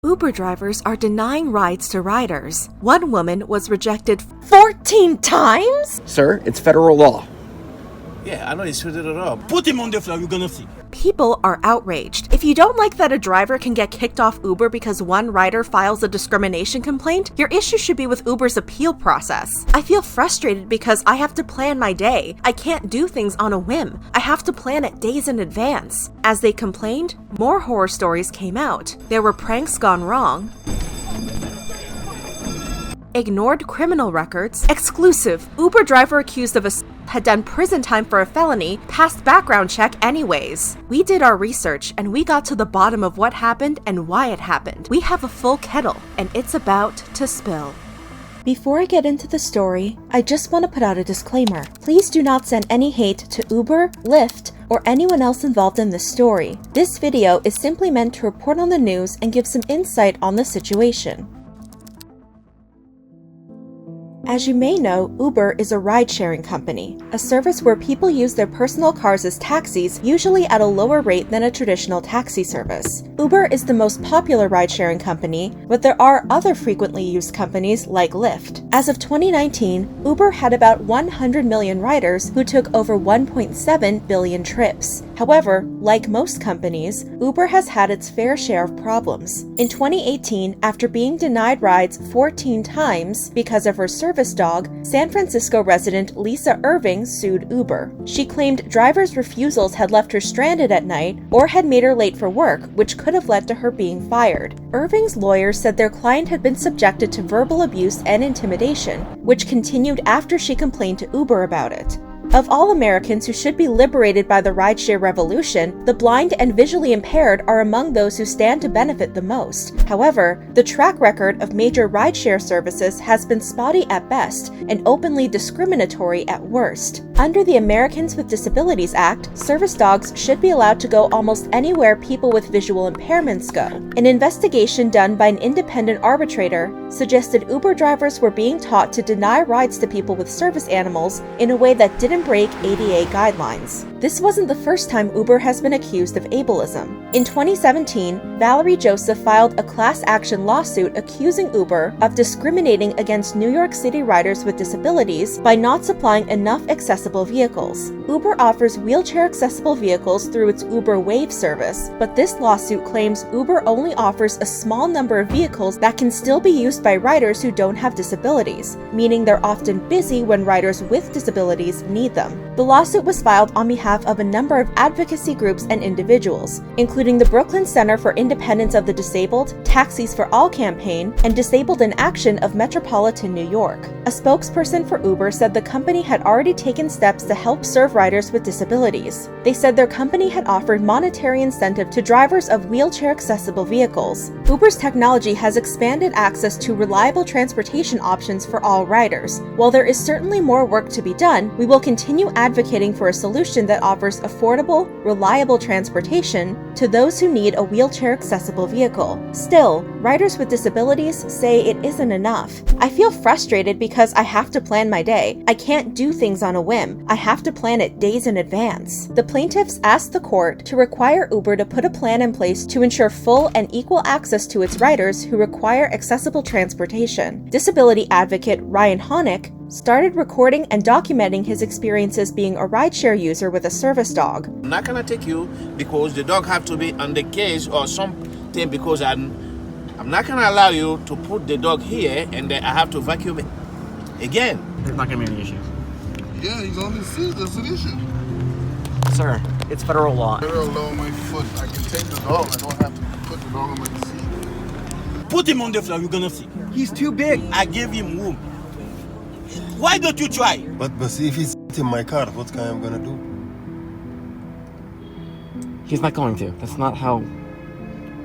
Uber drivers are denying rides to riders. One woman was rejected 14 times? Sir, it's federal law. Yeah, I know it's federal law. Put him on the floor, you're gonna see. People are outraged. If you don't like that a driver can get kicked off Uber because one rider files a discrimination complaint, your issue should be with Uber's appeal process. I feel frustrated because I have to plan my day. I can't do things on a whim. I have to plan it days in advance. As they complained, more horror stories came out. There were pranks gone wrong, ignored criminal records, exclusive, Uber driver accused of assault had done prison time for a felony, passed background check anyways. We did our research and we got to the bottom of what happened and why it happened. We have a full kettle and it's about to spill. Before I get into the story, I just want to put out a disclaimer. Please do not send any hate to Uber, Lyft, or anyone else involved in this story. This video is simply meant to report on the news and give some insight on the situation. As you may know, Uber is a ride-sharing company, a service where people use their personal cars as taxis, usually at a lower rate than a traditional taxi service. Uber is the most popular ride-sharing company, but there are other frequently used companies like Lyft. As of 2019, Uber had about 100 million riders who took over 1.7 billion trips. However, like most companies, Uber has had its fair share of problems. In 2018, after being denied rides 14 times because of her service dog, San Francisco resident Lisa Irving sued Uber. She claimed drivers' refusals had left her stranded at night or had made her late for work, which could have led to her being fired. Irving's lawyers said their client had been subjected to verbal abuse and intimidation, which continued after she complained to Uber about it. Of all Americans who should be liberated by the rideshare revolution, the blind and visually impaired are among those who stand to benefit the most. However, the track record of major rideshare services has been spotty at best and openly discriminatory at worst. Under the Americans with Disabilities Act, service dogs should be allowed to go almost anywhere people with visual impairments go. An investigation done by an independent arbitrator suggested Uber drivers were being taught to deny rides to people with service animals in a way that didn't break ADA guidelines. This wasn't the first time Uber has been accused of ableism. In 2017, Valerie Joseph filed a class action lawsuit accusing Uber of discriminating against New York City riders with disabilities by not supplying enough accessible vehicles. Uber offers wheelchair-accessible vehicles through its Uber Wave service, but this lawsuit claims Uber only offers a small number of vehicles that can still be used by riders who don't have disabilities, meaning they're often busy when riders with disabilities need them. The lawsuit was filed on behalf of a number of advocacy groups and individuals, including the Brooklyn Center for Independence of the Disabled, Taxis for All campaign, and Disabled in Action of Metropolitan New York. A spokesperson for Uber said the company had already taken steps to help serve riders with disabilities. They said their company had offered monetary incentive to drivers of wheelchair-accessible vehicles. Uber's technology has expanded access to reliable transportation options for all riders. While there is certainly more work to be done, we will continue advocating for a solution that offers affordable, reliable transportation to those who need a wheelchair-accessible vehicle. Still, riders with disabilities say it isn't enough. I feel frustrated because I have to plan my day. I can't do things on a whim. I have to plan it days in advance. The plaintiffs asked the court to require Uber to put a plan in place to ensure full and equal access to its riders who require accessible transportation. Disability advocate Ryan Honick started recording and documenting his experiences being a rideshare user with a service dog. I'm not gonna take you because the dog have to be on the cage or something, because I'm not gonna allow you to put the dog here and then I have to vacuum it again. There's not gonna be any issues. Yeah, he's on the seat. That's an issue. Sir, it's federal law. Federal law on my foot. I can take the dog. I don't have to put the dog on my seat. Put him on the floor, you're gonna see. He's too big. I gave him room. Why don't you try? But see, if he's in my car, what kind I'm gonna do? He's not going to. That's not how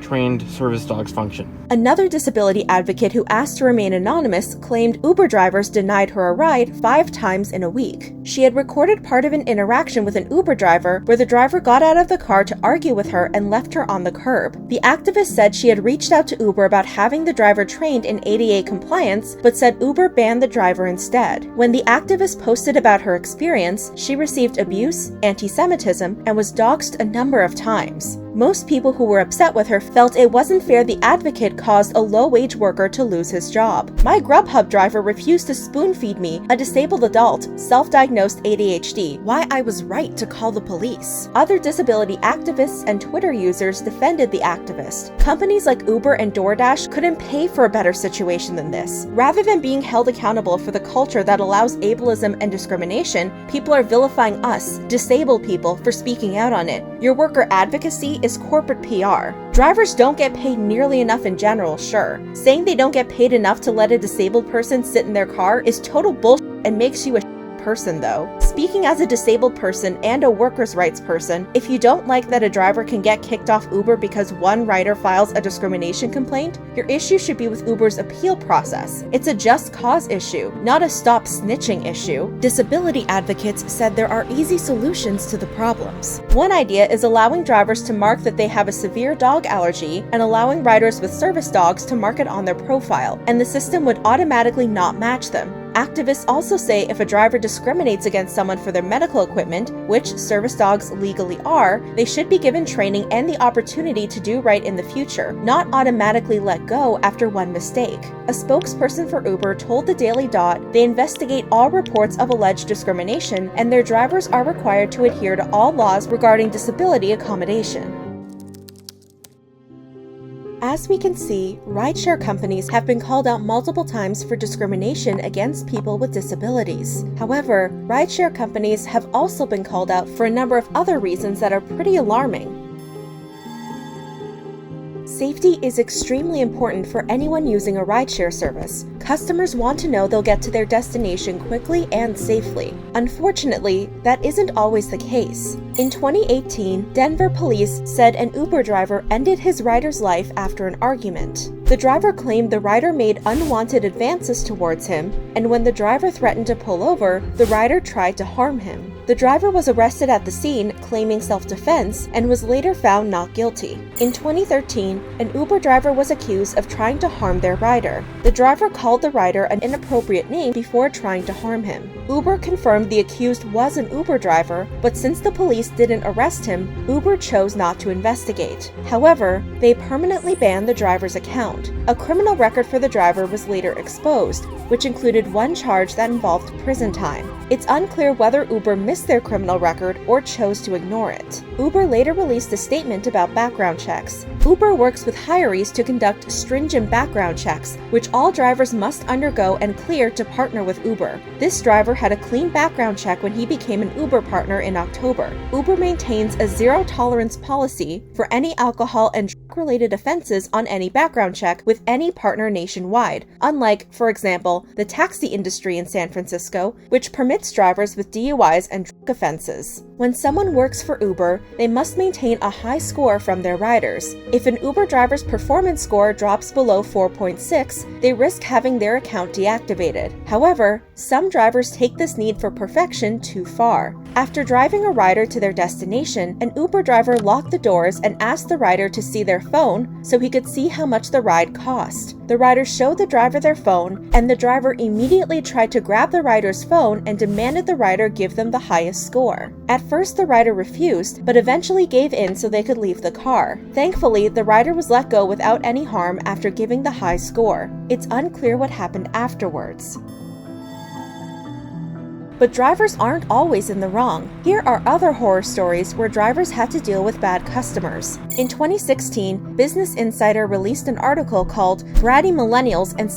trained service dogs function. Another disability advocate who asked to remain anonymous claimed Uber drivers denied her a ride 5 times in a week. She had recorded part of an interaction with an Uber driver where the driver got out of the car to argue with her and left her on the curb. The activist said she had reached out to Uber about having the driver trained in ADA compliance, but said Uber banned the driver instead. When the activist posted about her experience, she received abuse, anti-Semitism, and was doxxed a number of times. Most people who were upset with her felt it wasn't fair the advocate caused a low-wage worker to lose his job. My Grubhub driver refused to spoon-feed me, a disabled adult, self-diagnosed ADHD, why I was right to call the police. Other disability activists and Twitter users defended the activist. Companies like Uber and DoorDash couldn't pay for a better situation than this. Rather than being held accountable for the culture that allows ableism and discrimination, people are vilifying us, disabled people, for speaking out on it. Your worker advocacy is corporate PR. Drivers don't get paid nearly enough in general, sure. Saying they don't get paid enough to let a disabled person sit in their car is total bullshit and makes you a person though. Speaking as a disabled person and a workers' rights person, if you don't like that a driver can get kicked off Uber because one rider files a discrimination complaint, your issue should be with Uber's appeal process. It's a just cause issue, not a stop snitching issue. Disability advocates said there are easy solutions to the problems. One idea is allowing drivers to mark that they have a severe dog allergy and allowing riders with service dogs to mark it on their profile, and the system would automatically not match them. Activists also say if a driver discriminates against someone for their medical equipment, which service dogs legally are, they should be given training and the opportunity to do right in the future, not automatically let go after one mistake. A spokesperson for Uber told the Daily Dot they investigate all reports of alleged discrimination and their drivers are required to adhere to all laws regarding disability accommodation. As we can see, rideshare companies have been called out multiple times for discrimination against people with disabilities. However, rideshare companies have also been called out for a number of other reasons that are pretty alarming. Safety is extremely important for anyone using a rideshare service. Customers want to know they'll get to their destination quickly and safely. Unfortunately, that isn't always the case. In 2018, Denver police said an Uber driver ended his rider's life after an argument. The driver claimed the rider made unwanted advances towards him, and when the driver threatened to pull over, the rider tried to harm him. The driver was arrested at the scene, claiming self-defense, and was later found not guilty. In 2013, an Uber driver was accused of trying to harm their rider. The driver called the rider an inappropriate name before trying to harm him. Uber confirmed the accused was an Uber driver, but since the police didn't arrest him, Uber chose not to investigate. However, they permanently banned the driver's account. A criminal record for the driver was later exposed, which included one charge that involved prison time. It's unclear whether Uber missed their criminal record or chose to ignore it. Uber later released a statement about background checks. Uber works with hirees to conduct stringent background checks, which all drivers must undergo and clear to partner with Uber. This driver had a clean background check when he became an Uber partner in October. Uber maintains a zero-tolerance policy for any alcohol and drug-related offenses on any background check with any partner nationwide, unlike, for example, the taxi industry in San Francisco, which permits drivers with DUIs and drug offenses. When someone works for Uber, they must maintain a high score from their riders. If an Uber driver's performance score drops below 4.6, they risk having their account deactivated. However, some drivers take this need for perfection too far. After driving a rider to their destination, an Uber driver locked the doors and asked the rider to see their phone so he could see how much the ride cost. The rider showed the driver their phone, and the driver immediately tried to grab the rider's phone and demanded the rider give them the highest score. At first, the rider refused, but eventually gave in so they could leave the car. Thankfully, the rider was let go without any harm after giving the high score. It's unclear what happened afterwards. But drivers aren't always in the wrong. Here are other horror stories where drivers had to deal with bad customers. In 2016, Business Insider released an article called "Bratty Millennials and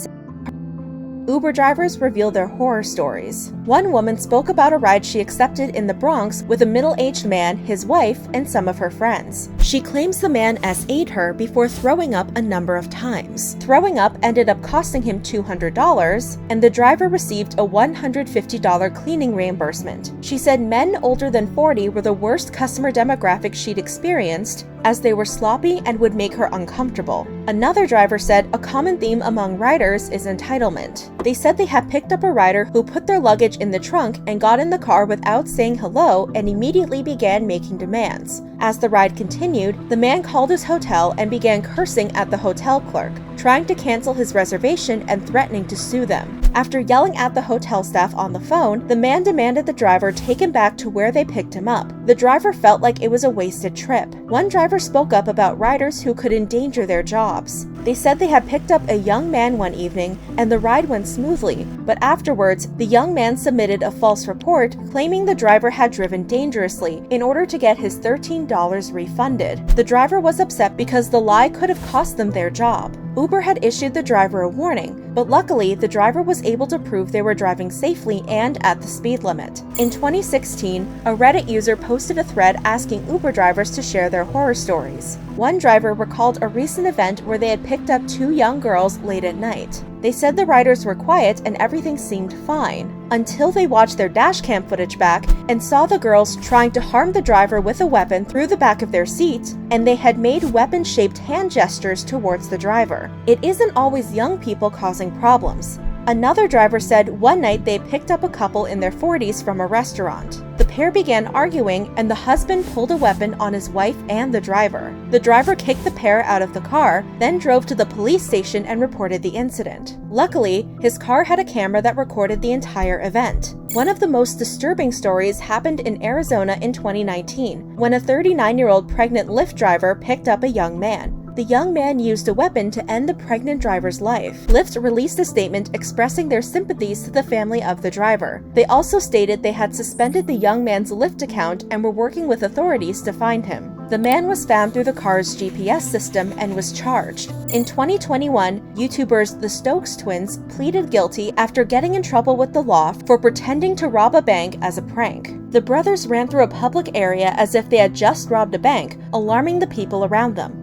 Uber Drivers Reveal Their Horror Stories." One woman spoke about a ride she accepted in the Bronx with a middle-aged man, his wife, and some of her friends. She claims the man essayed her before throwing up a number of times. Throwing up ended up costing him $200, and the driver received a $150 cleaning reimbursement. She said men older than 40 were the worst customer demographic she'd experienced, as they were sloppy and would make her uncomfortable. Another driver said a common theme among riders is entitlement. They said they had picked up a rider who put their luggage in the trunk and got in the car without saying hello and immediately began making demands. As the ride continued, the man called his hotel and began cursing at the hotel clerk, trying to cancel his reservation and threatening to sue them. After yelling at the hotel staff on the phone, the man demanded the driver take him back to where they picked him up. The driver felt like it was a wasted trip. One driver spoke up about riders who could endanger their jobs. They said they had picked up a young man one evening and the ride went smoothly, but afterwards, the young man submitted a false report claiming the driver had driven dangerously in order to get his $13 refunded. The driver was upset because the lie could have cost them their job. Uber had issued the driver a warning, but luckily the driver was able to prove they were driving safely and at the speed limit. In 2016, a Reddit user posted a thread asking Uber drivers to share their horror stories. One driver recalled a recent event where they had picked up two young girls late at night. They said the riders were quiet and everything seemed fine, until they watched their dashcam footage back and saw the girls trying to harm the driver with a weapon through the back of their seat, and they had made weapon-shaped hand gestures towards the driver. It isn't always young people causing problems. Another driver said one night they picked up a couple in their 40s from a restaurant. The pair began arguing and the husband pulled a weapon on his wife and the driver. The driver kicked the pair out of the car, then drove to the police station and reported the incident. Luckily, his car had a camera that recorded the entire event. One of the most disturbing stories happened in Arizona in 2019, when a 39-year-old pregnant Lyft driver picked up a young man. The young man used a weapon to end the pregnant driver's life. Lyft released a statement expressing their sympathies to the family of the driver. They also stated they had suspended the young man's Lyft account and were working with authorities to find him. The man was found through the car's GPS system and was charged. In 2021, YouTubers the Stokes Twins pleaded guilty after getting in trouble with the law for pretending to rob a bank as a prank. The brothers ran through a public area as if they had just robbed a bank, alarming the people around them.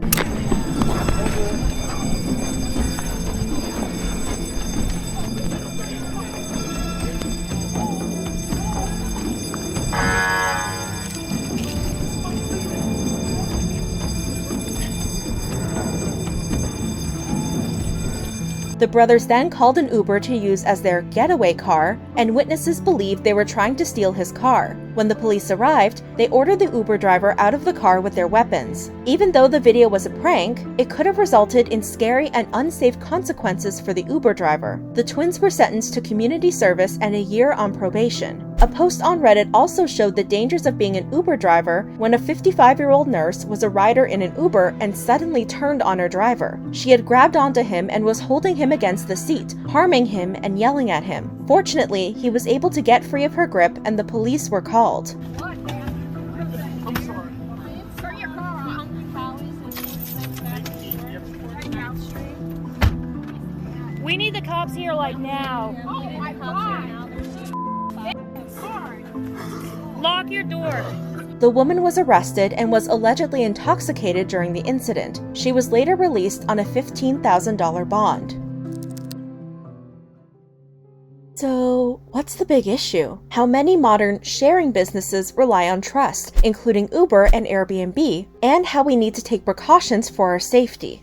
The brothers then called an Uber to use as their getaway car, and witnesses believed they were trying to steal his car. When the police arrived, they ordered the Uber driver out of the car with their weapons. Even though the video was a prank, it could have resulted in scary and unsafe consequences for the Uber driver. The twins were sentenced to community service and a year on probation. A post on Reddit also showed the dangers of being an Uber driver when a 55-year-old nurse was a rider in an Uber and suddenly turned on her driver. She had grabbed onto him and was holding him against the seat, harming him and yelling at him. Fortunately, he was able to get free of her grip and the police were called. I'm sorry. Turn your car off. We need the cops here like now. Oh my God. Lock your door. The woman was arrested and was allegedly intoxicated during the incident. She was later released on a $15,000 bond. So, what's the big issue? How many modern sharing businesses rely on trust, including Uber and Airbnb, and how we need to take precautions for our safety.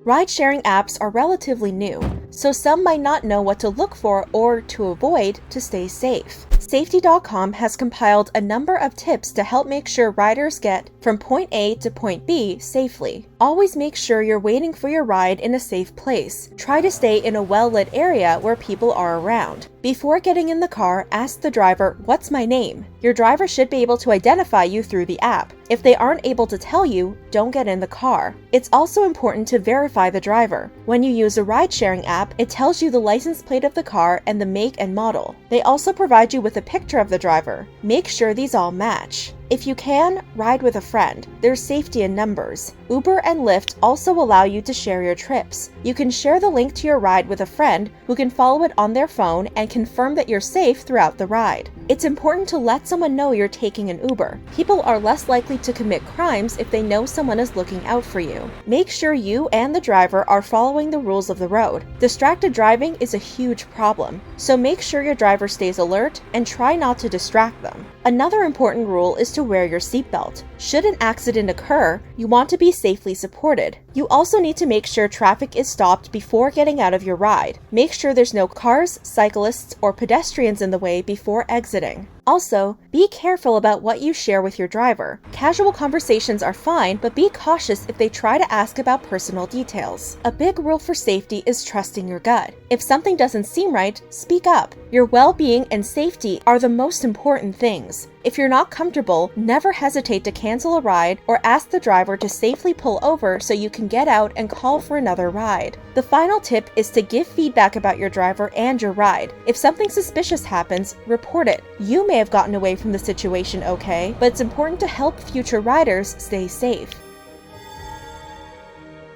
Ride-sharing apps are relatively new, so some might not know what to look for or to avoid to stay safe. Safety.com has compiled a number of tips to help make sure riders get from point A to point B safely. Always make sure you're waiting for your ride in a safe place. Try to stay in a well-lit area where people are around. Before getting in the car, ask the driver, "What's my name?" Your driver should be able to identify you through the app. If they aren't able to tell you, don't get in the car. It's also important to verify the driver. When you use a ride-sharing app, it tells you the license plate of the car and the make and model. They also provide you with a picture of the driver. Make sure these all match. If you can, ride with a friend. There's safety in numbers. Uber and Lyft also allow you to share your trips. You can share the link to your ride with a friend who can follow it on their phone and confirm that you're safe throughout the ride. It's important to let someone know you're taking an Uber. People are less likely to commit crimes if they know someone is looking out for you. Make sure you and the driver are following the rules of the road. Distracted driving is a huge problem, so make sure your driver stays alert and try not to distract them. Another important rule is to wear your seatbelt. Should an accident occur, you want to be safely supported. You also need to make sure traffic is stopped before getting out of your ride. Make sure there's no cars, cyclists, or pedestrians in the way before exiting. Also, be careful about what you share with your driver. Casual conversations are fine, but be cautious if they try to ask about personal details. A big rule for safety is trusting your gut. If something doesn't seem right, speak up. Your well-being and safety are the most important things. If you're not comfortable, never hesitate to cancel a ride or ask the driver to safely pull over so you can get out and call for another ride. The final tip is to give feedback about your driver and your ride. If something suspicious happens, report it. You may have gotten away from the situation okay, but it's important to help future riders stay safe.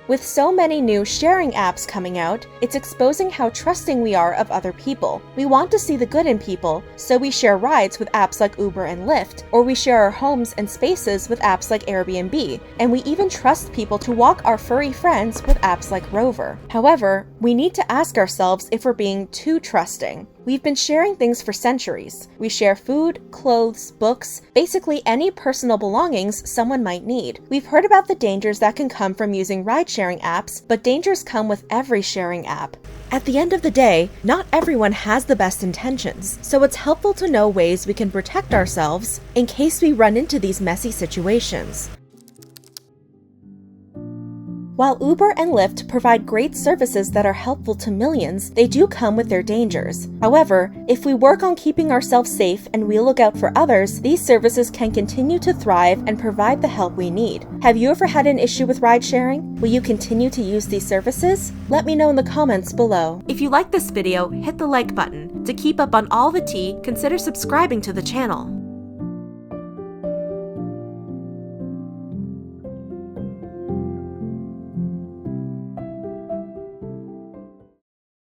With so many new sharing apps coming out, it's exposing how trusting we are of other people. We want to see the good in people, so we share rides with apps like Uber and Lyft, or we share our homes and spaces with apps like Airbnb, and we even trust people to walk our furry friends with apps like Rover. However, we need to ask ourselves if we're being too trusting. We've been sharing things for centuries. We share food, clothes, books, basically any personal belongings someone might need. We've heard about the dangers that can come from using ride-sharing apps, but dangers come with every sharing app. At the end of the day, not everyone has the best intentions, so it's helpful to know ways we can protect ourselves in case we run into these messy situations. While Uber and Lyft provide great services that are helpful to millions, they do come with their dangers. However, if we work on keeping ourselves safe and we look out for others, these services can continue to thrive and provide the help we need. Have you ever had an issue with ride sharing? Will you continue to use these services? Let me know in the comments below. If you like this video, hit the like button. To keep up on all the tea, consider subscribing to the channel.